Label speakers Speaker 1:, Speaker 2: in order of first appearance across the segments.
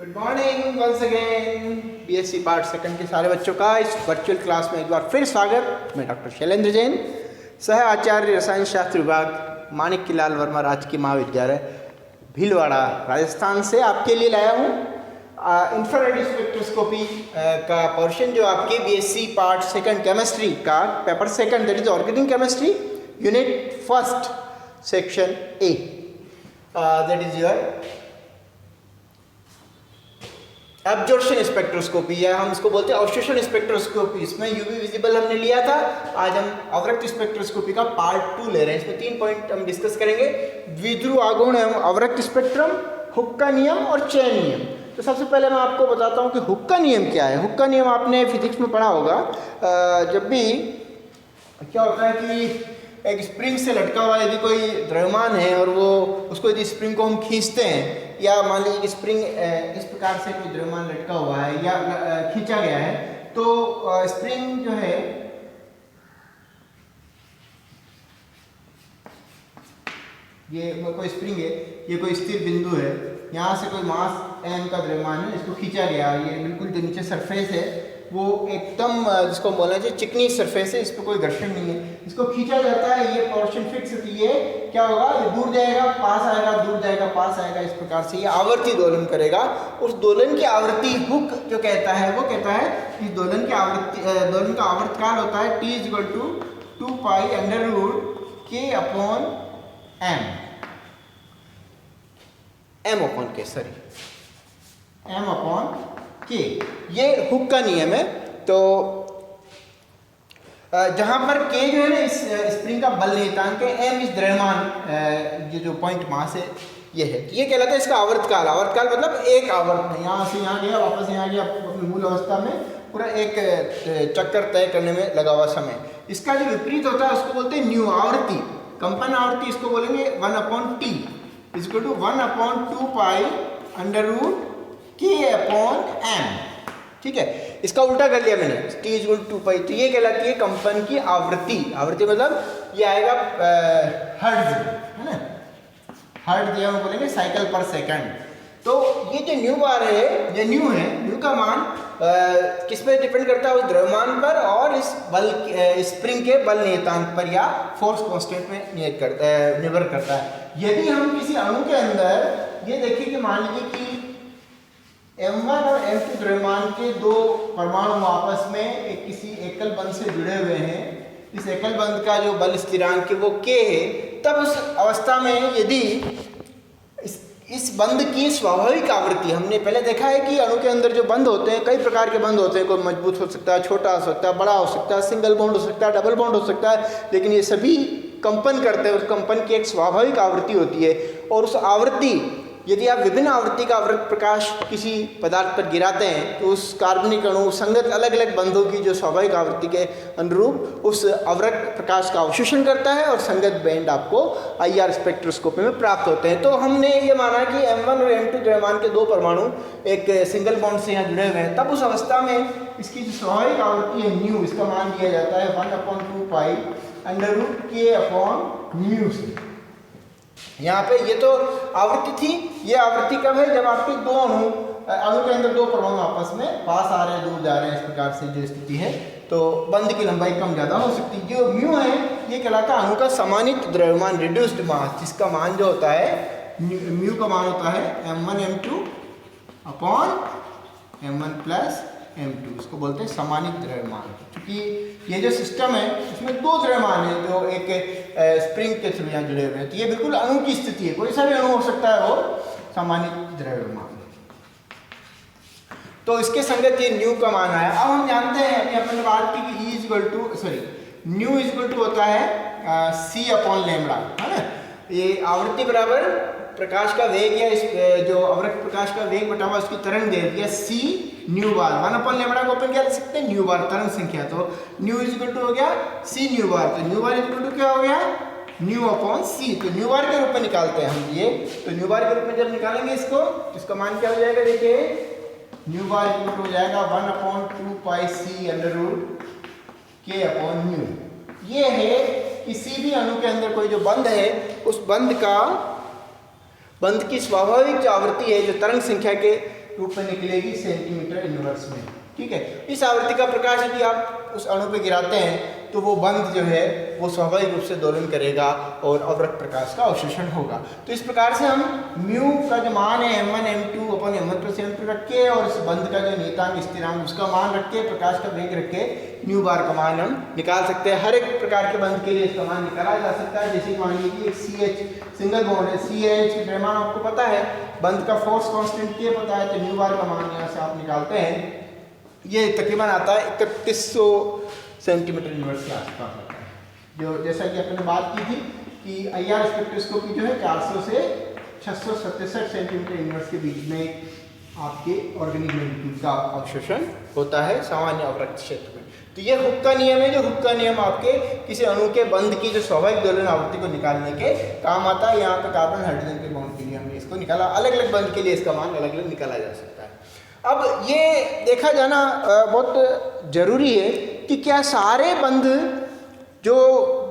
Speaker 1: Good morning once again BSc part second के सारे बच्चों का इस वर्चुअल क्लास में एक बार फिर स्वागत। मैं डॉक्टर शैलेंद्र जैन, सह आचार्य रसायन शास्त्र विभाग, माणिक्यलाल वर्मा राजकीय महाविद्यालय भीलवाड़ा राजस्थान से आपके लिए लाया हूँ इंफ्रारेड स्पेक्ट्रोस्कोपी का पोर्शन जो आपके बीएससी पार्ट सेकंड केमिस्ट्री का paper second that is organic chemistry unit first section A that is your absorption spectroscopy या हम इसको बोलते हैं अवशोषण स्पेक्ट्रोस्कोपी। इसमें यूवी विजिबल हमने लिया था। आज हम अवरक्त स्पेक्ट्रोस्कोपी का पार्ट 2 ले रहे हैं। इसमें 3 पॉइंट हम डिस्कस करेंगे: द्विध्रुव आघूर्ण एवं अवरक्त स्पेक्ट्रम, हुक का नियम और चेन नियम। तो सबसे पहले मैं आपको बताता हूँ कि हुक का नियम क्या है। हुक का नियम आपने फिजिक्स में पढ़ा होगा। जब भी क्या होता है कि एक स्प्रिंग से लटका हुआ यदि कोई द्रव्यमान है और वो उसको यदि स्प्रिंग को हम खींचते हैं, या मान लीजिए कि स्प्रिंग इस प्रकार से कोई द्रव्यमान लटका हुआ है या खींचा गया है, तो स्प्रिंग जो है ये कोई स्प्रिंग है, ये कोई स्थिर बिंदु है, यहाँ से कोई मास m का द्रव्यमान है, इसको खींचा गया, ये बिल्कुल जो नीचे सरफेस है वो एकदम जिसको बोलना चाहिए चिकनी सरफेस है, इस पर कोई घर्षण नहीं है, इसको खींचा जाता है, ये पोर्शन फिक्स होती है। क्या होगा, ये दूर जाएगा पास आएगा, दूर जाएगा पास आएगा, इस प्रकार से ये आवर्ती दोलन करेगा। उस दोलन की आवृत्ति हुक जो कहता है वो कहता है इस दोलन की आवृत्ति दोलन का आवर्तकाल होता है t = 2 पाई √k upon m upon k m upon k। ये हुक का नियम है। तो जहां पर k जो है ना इस स्प्रिंग का बल नियतांक है, m इस द्रव्यमान ये जो पॉइंट मास है ये है, ये कहलाता है इसका आवर्तकाल। आवर्तकाल मतलब एक आवर्त में यहाँ से यहाँ गया वापस यहाँ गया, अपनी मूल अवस्था में पूरा एक चक्कर तय करने में लगा हुआ समय। इसका जो विपरीत होता है उसको बोलते हैं न्यू आवृत्ति, कंपन आवृत्ति। इसको बोलेंगे 1/t = 1/2 पाई √k अपॉन m। ठीक है, इसका उल्टा कर लिया मैंने, t = 2 पाई, तो ये कहलाती है कंपन की आवृत्ति। आवृत्ति मतलब ये आएगा हर्ट्ज, है ना, हर्ट्ज या हम बोलेंगे साइकिल पर सेकंड। तो ये जो न्यू बार है, ये न्यू है, न्यू का मान किस पे डिपेंड करता है, उस द्रव्यमान पर और इस बल स्प्रिंग के बल नियतांक पर या फोर्स कांस्टेंट में निर्भर करता है। यदि हम किसी अणु के अंदर ये देखिए कि मान लीजिए कि m1 और m2 द्रव्यमान के दो परमाणु आपस में एक किसी एकल बंध से जुड़े हुए हैं, इस एकल बंध का जो बल स्थिरांक है वो k है, तब उस अवस्था में यदि इस बंध की स्वाभाविक आवृत्ति, हमने पहले देखा है कि अणु के अंदर जो बंध होते हैं कई प्रकार के बंध होते हैं, कोई मजबूत हो सकता है, छोटा हो सकता है, बड़ा हो सकता है, सिंगल बॉन्ड हो सकता है, डबल बॉन्ड हो सकता है, लेकिन ये सभी कंपन करते हैं। उस कंपन की एक स्वाभाविक आवृत्ति होती है, और उस आवृत्ति यदि आप विभिन्न आवृत्ति का अवरक्त प्रकाश किसी पदार्थ पर गिराते हैं तो उस कार्बनिक अणु संगत अलग अलग बंधों की जो स्वाभाविक आवृत्ति के अनुरूप उस अवरक्त प्रकाश का अवशोषण करता है, और संगत बैंड आपको IR स्पेक्ट्रोस्कोपी में प्राप्त होते हैं। तो हमने ये माना कि m1 और m2 द्रव्यमान के दो परमाणु एक सिंगल बॉन्ड से यहाँ जुड़े हुए हैं, तब उस अवस्था में इसकी जो स्वाभाविक आवृत्ति है न्यू, इसका मान दिया जाता है 1/2 पाई √k अपॉन म्यू से। यहाँ पे ये तो आवृत्ति थी। ये आवृत्ति कब है, जब आपके दो अणु के अंदर दो परमाणु आपस में पास आ रहे हैं, दूर जा रहे हैं, इस प्रकार से जो स्थिति है, तो बंध की लंबाई कम ज़्यादा हो सकती है। जो म्यू है ये कहलाता है अणु का समानित द्रव्यमान, रिड्यूस्ड मास, जिसका मान जो होता है म्यू का मान होता है m1 m2 upon m1 + m2, इसको बोलते हैं समानित द्रव्यमान। क्योंकि ये जो सिस्टम है इसमें दो द्रव्यमान है जो एक स्प्रिंग के थ्रू यहाँ जुड़े हुए हैं, तो ये बिल्कुल अणु की स्थिति है, कोई सा भी अणु हो सकता है वो समानित द्रव्यमान। तो इसके संगत ये न्यू का मान आया। अब हम जानते हैं, अभी अपने बात की कि न्यू = होता है c अपॉन लैम्बडा, है ना। ये आवृत्ति बराबर प्रकाश का वेग या इस जो अवरक्त प्रकाश का वेग बटा हुआ उसकी तरंग दैर्घ्य c न्यू बार, 1 लैम्बडा को अपन क्या लिख सकते हैं, न्यू बार तरंग संख्या। तो न्यू = हो गया c न्यू बार, तो न्यू बार = क्या हो गया, न्यू अपॉन c। तो न्यू बार के रूप में निकालते हैं हम ये, तो न्यू बार के रूप में जब निकालेंगे इसको, इसका मान क्या हो जाएगा, देखिए न्यू बार हो जाएगा 1/2 पाई c √k अपॉन म्यू। ये है किसी भी अणु के अंदर कोई जो बंध है, उस बंध की स्वाभाविक जो आवृत्ति है, जो तरंग संख्या के रूप में निकलेगी सेंटीमीटर इनवर्स में। ठीक है, इस आवृत्ति का प्रकाश यदि आप उस अणु पे गिराते हैं तो वो बंध जो है वो स्वाभाविक रूप से दोलन करेगा और अवरक्त प्रकाश का अवशोषण होगा। तो इस प्रकार से हम म्यू का जो मान है m1 m2 अपन m1 प्लस m2 रख के और इस बंध का जो नियतांक स्थिरांक उसका मान रख के प्रकाश का वेग रख के म्यू बार का मान हम निकाल सकते हैं। हर एक प्रकार के बंध के लिए इसका मान निकाला जा सकता है। जैसे मान लीजिए CH सिंगल बॉन्ड है, CH की द्रव्यमान आपको पता है, बंध का फोर्स कांस्टेंट क्या पता है, तो म्यू बार का मान यहाँ से आप निकालते हैं। ये तकरीबन आता है 3100 सेंटीमीटर इनवर्स के आसपास आता है। जो जैसा कि अपने बात की थी कि IR स्पेक्ट्रोस्कोपी जो है 400 से 667 सेंटीमीटर इनवर्स के बीच में आपके ऑर्गेनिक मॉलिक्यूल का अवशोषण होता है सामान्य अवरक्त क्षेत्र में। तो ये हुक का नियम है, जो हुक का नियम आपके किसी अणु के बंध की जो स्वाभाविक दोलन आवृत्ति को निकालने के काम आता है। यहाँ पे कार्बन हाइड्रोजन के बॉन्ड के लिए हमने इसको निकाला, अलग अलग बंध के लिए इसका मान अलग अलग निकाला जा सकता है। अब ये देखा जाना बहुत जरूरी है कि क्या सारे बंध जो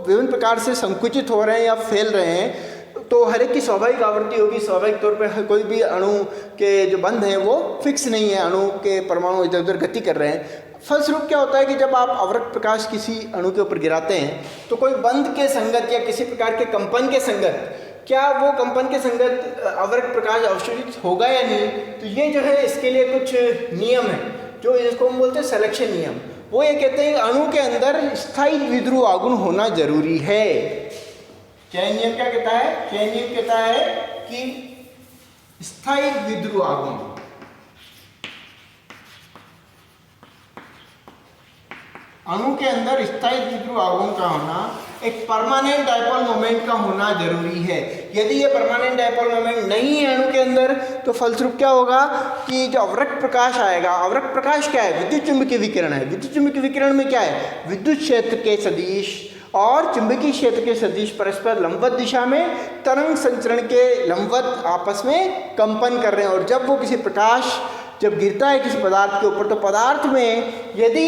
Speaker 1: विभिन्न प्रकार से संकुचित हो रहे हैं या फैल रहे हैं तो हर एक की स्वाभाविक आवृत्ति होगी। स्वाभाविक तौर पर कोई भी अणु के जो बंध हैं वो फिक्स नहीं है, अणु के परमाणु इधर उधर गति कर रहे हैं। फलस्वरूप क्या होता है कि जब आप अवरक्त प्रकाश किसी अणु के ऊपर गिराते हैं तो कोई बंध के संगत या किसी प्रकार के कंपन के संगत क्या वो कंपन के संगत अवरक्त प्रकाश अवशोषित होगा या नहीं। तो ये जो है इसके लिए कुछ नियम है जो इसको हम बोलते हैं सिलेक्शन नियम। वो ये कहते हैं कि अणु के अंदर स्थायी द्विध्रुव आघूर्ण होना जरूरी है। चयन नियम क्या कहता है? चयन नियम कहता है कि स्थायी द्विध्रुव आघूर्ण, अणु के अंदर स्थायी द्विध्रुव आघूर्ण का होना एक परमानेंट डायपोल मोमेंट का होना जरूरी है। यदि ये परमानेंट डायपोल मोमेंट नहीं है अणु के अंदर तो फलस्वरूप क्या होगा कि जो अवरक्त प्रकाश आएगा, अवरक्त प्रकाश क्या है? विद्युत चुंबकीय विकिरण है। विद्युत चुंबकीय विकिरण में क्या है? विद्युत क्षेत्र के सदिश और चुंबकीय क्षेत्र के सदिश परस्पर लंबवत दिशा में तरंग संचरण के लंबवत आपस में कंपन कर रहे हैं। और जब वो किसी प्रकाश जब गिरता है किसी पदार्थ के ऊपर तो पदार्थ में यदि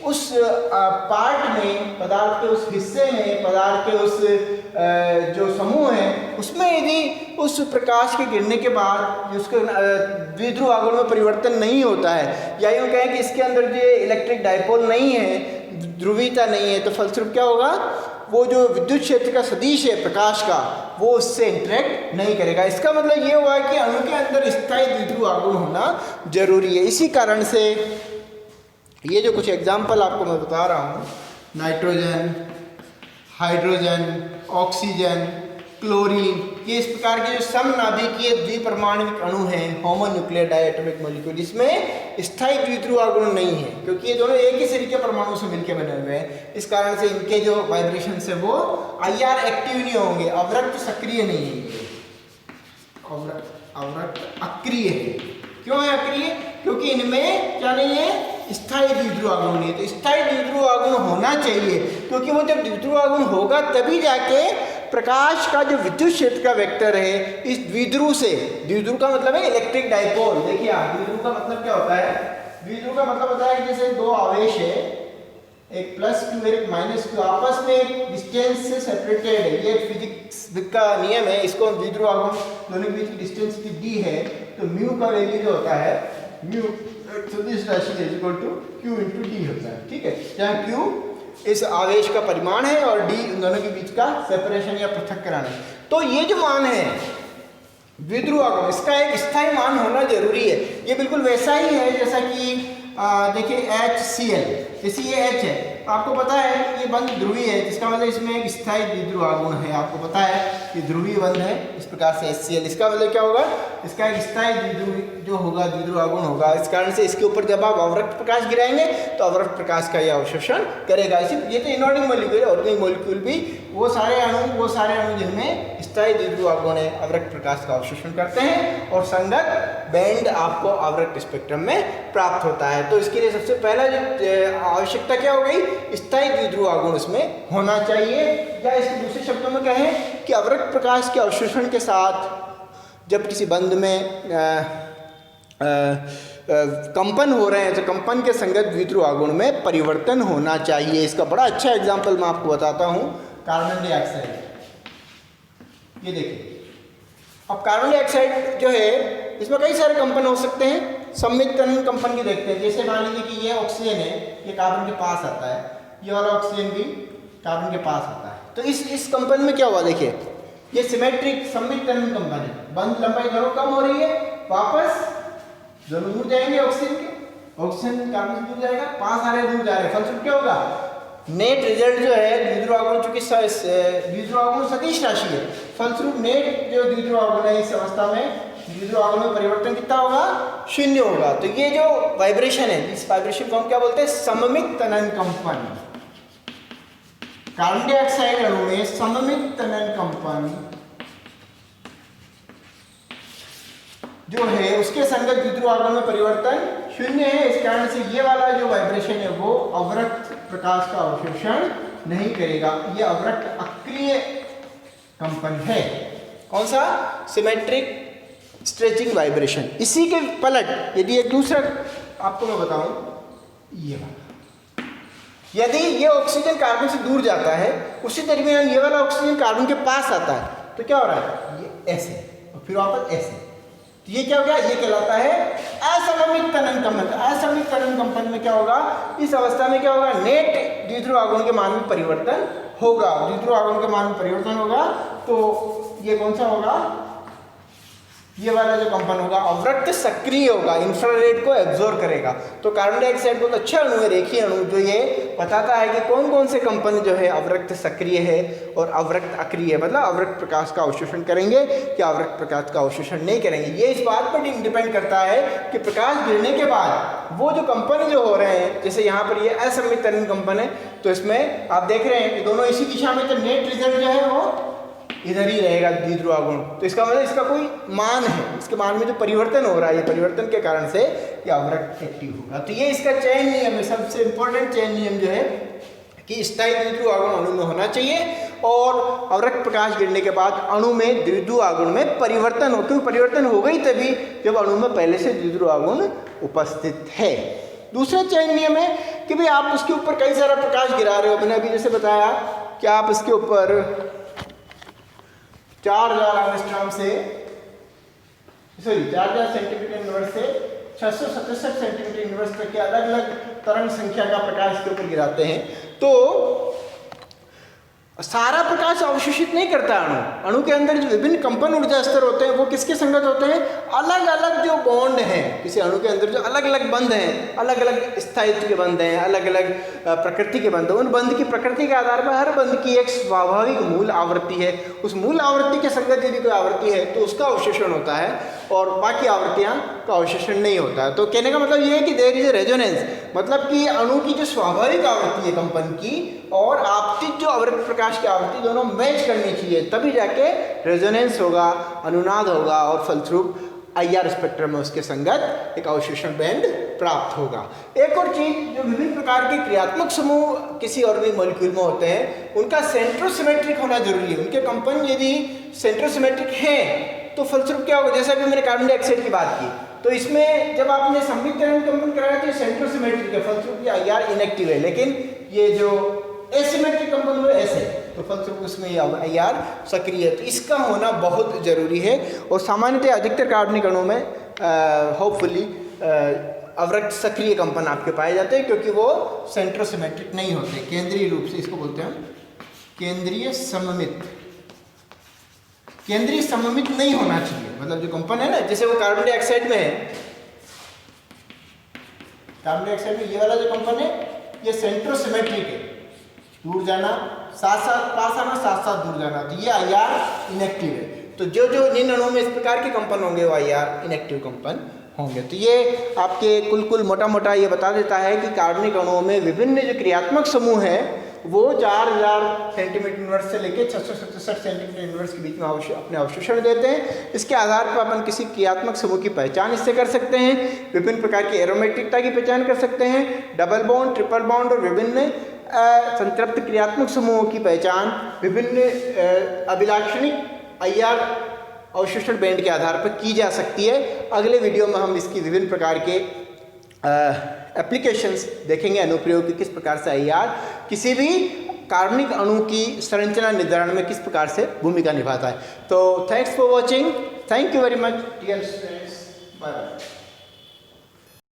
Speaker 1: उस पार्ट में, पदार्थ के उस हिस्से में, पदार्थ के उस जो समूह है उसमें यदि उस प्रकाश के गिरने के बाद उसके द्विध्रुव आघूर्ण में परिवर्तन नहीं होता है या यूँ कहें कि इसके अंदर जो इलेक्ट्रिक डायपोल नहीं है, ध्रुवीयता नहीं है, तो फलस्वरूप क्या होगा, वो जो विद्युत क्षेत्र का सदिश है प्रकाश का वो उससे इंटरेक्ट नहीं करेगा। इसका मतलब ये हुआ कि अणु के अंदर स्थायी द्विध्रुव आघूर्ण होना जरूरी है। इसी कारण से ये जो कुछ एग्जाम्पल आपको मैं बता रहा हूँ, नाइट्रोजन, हाइड्रोजन, ऑक्सीजन, क्लोरीन, ये इस प्रकार के जो समनाभिकीय द्विपरमाणुक अणु हैं, होमोन्यूक्लियर डायटोमिक मॉलिक्यूल, इसमें स्थायी द्विध्रुव आघूर्ण नहीं है क्योंकि ये दोनों एक ही शरीर के परमाणु से मिलकर बने हुए हैं। इस कारण से इनके जो वाइब्रेशन है वो IR एक्टिव नहीं होंगे, अवरक्त सक्रिय नहीं है, अवरक्त अक्रिय है। क्यों है अक्रिय? क्योंकि इनमें क्या नहीं है, स्थायी द्विध्रुव आघूर्ण है। तो स्थायी द्विध्रुव आघूर्ण होना चाहिए क्योंकि वो जब द्विध्रुव आघूर्ण होगा तभी जाके प्रकाश का जो विद्युत क्षेत्र का वेक्टर है इस द्विध्रुव से, द्विध्रुव का मतलब है इलेक्ट्रिक डायपोल। देखिए आप, द्विध्रुव का मतलब क्या होता है? द्विध्रुव का मतलब होता है कि जैसे दो आवेश है, एक +q एक -q, आपस में एक डिस्टेंस से सेपरेटेड है। ये फिजिक्स का नियम है, इसको द्विध्रुव आघूर्ण दोनों के बीच की डिस्टेंस की d है तो म्यू का वैल्यू जो होता है, म्यू सदिश राशि is equal to q into d होता है। ठीक है, जहाँ q इस आवेश का परिमाण है और d इन दोनों के बीच का सेपरेशन या पृथक्करण है। तो ये जो मान है द्विध्रुव आघूर्ण, इसका एक स्थायी मान होना जरूरी है। ये बिल्कुल वैसा ही है जैसा कि देखिए HCl, जैसे ये H है, आपको पता है ये बंध ध्रुवीय है, जिसका मतलब इसमें एक स्थायी द्विध्रुव आघूर्ण है। आपको पता है ये ध्रुवीय बंध है इस प्रकार से HCl, इसका मतलब क्या होगा, इसका एक स्थायी द्विध्रुव जो होगा द्विध्रुव आघूर्ण होगा। इस कारण से इसके ऊपर जब आप अवरक्त प्रकाश गिराएंगे तो अवरक्त प्रकाश का यह अवशोषण करेगा। इसी ये तो इनऑर्गेनिक मॉलिक्यूल है, ऑर्गेनिक मॉलिक्यूल भी वो सारे अणु जिनमें स्थायी द्विध्रुव आघूर्ण है अवरक्त प्रकाश का अवशोषण करते हैं और संगत बैंड आपको अवरक्त स्पेक्ट्रम में प्राप्त होता है। तो इसके लिए सबसे पहला जो आवश्यकता क्या हो गई, स्थायी द्विध्रुव आघूर्ण इसमें होना चाहिए। या इसके दूसरे शब्दों में कहें कि अवरक्त प्रकाश के अवशोषण के साथ जब किसी बंध में कंपन हो रहे हैं तो कंपन के संगत द्विध्रुव आघूर्ण में परिवर्तन होना चाहिए। इसका बड़ा अच्छा एग्जाम्पल मैं आपको बताता हूँ, कार्बन डाइऑक्साइड। ये देखिए, अब कार्बन डाइऑक्साइड जो है इसमें कई सारे कंपन हो सकते हैं। सममित तनन कंपन की देखते हैं। जैसे मान लीजिए कि ये ऑक्सीजन है, ये कार्बन के पास आता है, ये वाला ऑक्सीजन भी कार्बन के पास आता है। तो इस कंपन में क्या हुआ, देखिए ये सिमेट्रिक सममित तनन कंपन है। बंध लंबाई दोनों कम हो रही है, वापस दोनों दूर जाएंगे, ऑक्सीजन कार्बन से दूर जाएगा, पास आ रहे दूर जा रहे, फलस्वरूप क्या होगा, नेट रिजल्ट जो है द्विध्रुव आघूर्ण, चूंकि द्विध्रुव आघूर्ण सदिश राशि है, फलस्वरूप नेट जो द्विध्रुव आघूर्ण है इस अवस्था में द्विध्रुव आघूर्ण में परिवर्तन कितना होगा, 0 होगा। तो ये जो वाइब्रेशन है, इस वाइब्रेशन को हम क्या बोलते हैं, सममित तनन कंपन। कार्बन डाइऑक्साइड अणु में सममित तनन कंपन जो है उसके संगत द्विध्रुव आघूर्ण में परिवर्तन 0 है। इस कारण से ये वाला जो वाइब्रेशन है वो अवरक्त प्रकाश का अवशोषण नहीं करेगा, ये अवरक्त अक्रिय कंपन है। कौन सा, सिमेट्रिक स्ट्रेचिंग वाइब्रेशन। इसी के पलट यदि एक दूसरा आपको मैं बताऊं, ये वाला, यदि ये ऑक्सीजन कार्बन से दूर जाता है, उसी दरमियान ये वाला ऑक्सीजन कार्बन के पास आता है, तो क्या हो रहा है, ये ऐसे और फिर वापस ऐसे, तो ये क्या हो गया, ये कहलाता है असममित तनन कंपन। असममित तनन कंपन में क्या होगा, इस अवस्था में क्या होगा, नेट द्विध्रुव आघूर्ण के मान में परिवर्तन होगा, द्विध्रुव आघूर्ण के मान में परिवर्तन होगा। तो ये कौन सा होगा, ये वाला जो कंपन होगा अवरक्त सक्रिय होगा, इंफ्रारेड को एब्जॉर्ब करेगा। तो कार्बन डाइऑक्साइड बहुत अच्छा अणु है, रेखीय अणु, जो ये बताता है कि कौन कौन से कंपन जो है अवरक्त सक्रिय है और अवरक्त अक्रिय है, मतलब अवरक्त प्रकाश का अवशोषण करेंगे या अवरक्त प्रकाश का अवशोषण नहीं करेंगे। ये इस बात पर डिपेंड करता है कि प्रकाश गिरने के बाद वो जो कंपन जो हो रहे हैं, जैसे यहाँ पर ये असममित तनन कंपन है, तो इसमें आप देख रहे हैं कि दोनों इसी दिशा में, तो नेट रिजल्ट जो है वो इधर ही रहेगा द्विध्रुव आघूर्ण। तो इसका मतलब इसका कोई मान है, इसके मान में जो परिवर्तन हो रहा है, ये परिवर्तन के कारण से ये अवरक्त एक्टिव होगा। तो ये इसका चयन नियम है, सबसे इंपॉर्टेंट चयन नियम जो है कि स्थायी द्विध्रुव आघूर्ण अणु में होना चाहिए और अवरक्त प्रकाश गिरने के बाद अणु में द्विध्रुव आघूर्ण में परिवर्तन हो, क्योंकि परिवर्तन हो गई तभी जब अणु में पहले से द्विध्रुव आघूर्ण उपस्थित है। दूसरा चयन नियम है कि भाई आप उसके ऊपर कई सारा प्रकाश गिरा रहे हो, मैंने अभी जैसे बताया कि आप इसके ऊपर 4000 एंगस्ट्रॉम से 4000 सेंटीमीटर इनवर्स से 667 सेंटीमीटर इनवर्स तक के अलग अलग तरंग संख्या का प्रकाश के ऊपर गिराते हैं, तो सारा प्रकाश अवशोषित नहीं करता अणु के अंदर जो विभिन्न कंपन ऊर्जा स्तर होते हैं वो किसके संगत होते हैं, अलग अलग जो बॉन्ड हैं, किसी अणु के अंदर जो अलग अलग बंध हैं, अलग अलग स्थायित्व के बंध हैं, अलग अलग प्रकृति के बंध हैं, उन बंध की प्रकृति के आधार पर हर बंध की एक स्वाभाविक मूल आवृत्ति है। उस मूल आवृत्ति के संगत यदि कोई आवृत्ति है तो उसका अवशोषण होता है और बाकी आवृत्तियां का अवशोषण नहीं होता है। तो कहने का मतलब ये है कि देयर इज ए रेजोनेंस, मतलब कि अणु की जो स्वाभाविक आवृत्ति है कंपन की और आपतित जो अवरक्त प्रकाश की आवृत्ति, दोनों मैच करनी चाहिए, तभी जाके रेजोनेंस होगा, अनुनाद होगा और फलस्वरूप IR स्पेक्ट्रम में उसके संगत एक अवशोषण बैंड प्राप्त होगा। एक और चीज, जो विभिन्न प्रकार के क्रियात्मक समूह किसी ऑर्गेनिक मॉलिक्यूल में होते हैं, उनका सेंट्रोसिमेट्रिक होना जरूरी है। उनके कंपन यदि सेंट्रोसिमेट्रिक हैं तो फलस्वरूप क्या होगा, जैसे अभी मैंने कार्बन डाइऑक्साइड की बात की, तो इसमें जब आपने सममित तनन कंपन कराया तो सेंट्रोसिमेट्रिक है, फलस्वरूप ये IR इनएक्टिव है। लेकिन ये जो एसिमेट्रिक कंपन हुए ऐसे, तो फलस्वरूप उसमें ये IR सक्रिय है। तो इसका होना बहुत जरूरी है और सामान्यतः अधिकतर कार्बनिक अणुओं में होपफुली अवरक्त सक्रिय कंपन आपके पाए जाते हैं, क्योंकि वो सेंट्रोसिमेट्रिक नहीं होते, केंद्रीय रूप से, इसको बोलते हैं केंद्रीय सममित। केंद्रीय सममित नहीं होना चाहिए, मतलब जो कंपन है ना, जैसे वो कार्बन डाइऑक्साइड में है, कार्बन डाइऑक्साइड में ये वाला जो कंपन है ये सेंट्रोसिमेट्रिक है, दूर जाना साथ साथ, पास आना साथ साथ दूर जाना, तो ये IR इनएक्टिव है। तो जो जो जिन अणुओं में इस प्रकार के कंपन होंगे वो IR इनएक्टिव कंपन होंगे। तो ये आपके कुल मोटा मोटा ये बता देता है कि कार्बनिक अणुओं में विभिन्न जो क्रियात्मक समूह हैं वो 4000 सेंटीमीटर इनवर्स से लेकर 667 सेंटीमीटर इनवर्स के बीच में अपने अवशोषण देते हैं। इसके आधार पर अपन किसी क्रियात्मक समूह की पहचान इससे कर सकते हैं, विभिन्न प्रकार की एरोमेटिकता की पहचान कर सकते हैं, डबल बॉन्ड, ट्रिपल बॉन्ड और विभिन्न संतृप्त क्रियात्मक समूहों की पहचान विभिन्न अभिलाक्षणिक IR अवशोषण बैंड के आधार पर की जा सकती है। अगले वीडियो में हम इसकी विभिन्न प्रकार के एप्लीकेशंस देखेंगे, अनुप्रयोग की किस प्रकार से IR किसी भी कार्बनिक अणु की संरचना निर्धारण में किस प्रकार से भूमिका निभाता है। तो thanks for watching, thank you very much dear students, bye bye.